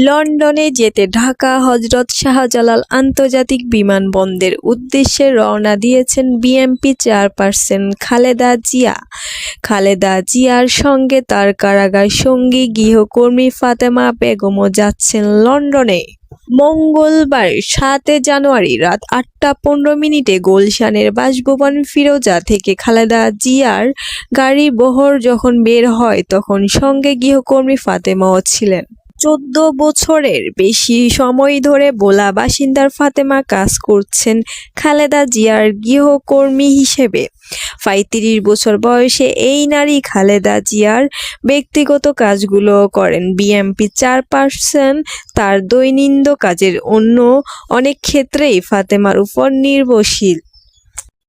লন্ডনে যেতে ঢাকা হজরত শাহজালাল আন্তর্জাতিক বিমানবন্দরের উদ্দেশ্যে রওনা দিয়েছেন বিএনপি চেয়ারপারসন খালেদা জিয়া। খালেদা জিয়ার সঙ্গে তার কারাগার সঙ্গী গৃহকর্মী ফাতেমা বেগমও যাচ্ছেন লন্ডনে। মঙ্গলবার ৭ জানুয়ারি রাত ৮টা ১৫ গুলশানের বাসভবন ফিরোজা থেকে খালেদা জিয়ার গাড়ি বহর যখন বের হয় তখন সঙ্গে গৃহকর্মী ফাতেমাও ছিলেন। ১৪ বছরের বেশি সময় ধরে ভোলা বাসিন্দার ফাতেমা কাজ করছেন খালেদা জিয়ার গৃহকর্মী হিসেবে। ৩৫ বছর বয়সে এই নারী খালেদা জিয়ার ব্যক্তিগত কাজগুলো করেন। বিএনপি চেয়ারপারসন তার দৈনন্দিন কাজের অন্য অনেক ক্ষেত্রেই ফাতেমার উপর নির্ভরশীল।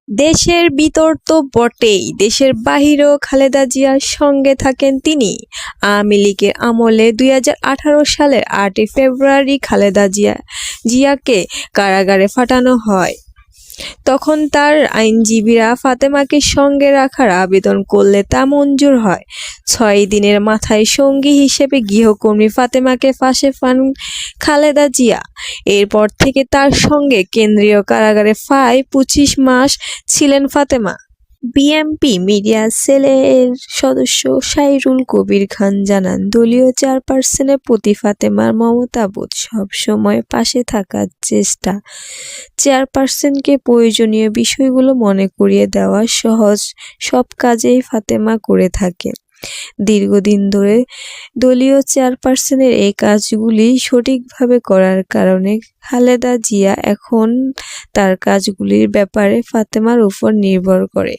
দেশের ভিতর তো বটেই, দেশের বাহিরেও খালেদা জিয়ার সঙ্গে থাকেন তিনি। আওয়ামী লীগের আমলে ২০১৮ সালের ৮ ফেব্রুয়ারি খালেদা জিয়াকে কারাগারে পাঠানো হয়। তখন তার আইনজীবীরা ফাতেমাকে সঙ্গে রাখার আবেদন করলে তা মঞ্জুর হয়। ৬ দিনের মাথায় সঙ্গী হিসেবে গৃহকর্মী ফাতেমাকে পাশে পান খালেদা জিয়া। এরপর থেকে তার সঙ্গে কেন্দ্রীয় কারাগারে প্রায় ২৫ মাস ছিলেন ফাতেমা। বিএনপি মিডিয়া সেলের সদস্য সাইরুল কবির খান জানান, দলীয় চেয়ারপারসনের প্রতি ফাতেমার মমতাবোধ, সবসময় পাশে থাকার চেষ্টা, চেয়ারপারসনকে প্রয়োজনীয় বিষয়গুলো মনে করিয়ে দেওয়া সহজ সব কাজেই ফাতেমা করে থাকে। দীর্ঘদিন ধরে দলীয় চেয়ারপারসনের এই কাজগুলি সঠিকভাবে করার কারণে খালেদা জিয়া এখন তার কাজগুলির ব্যাপারে ফাতেমার উপর নির্ভর করে।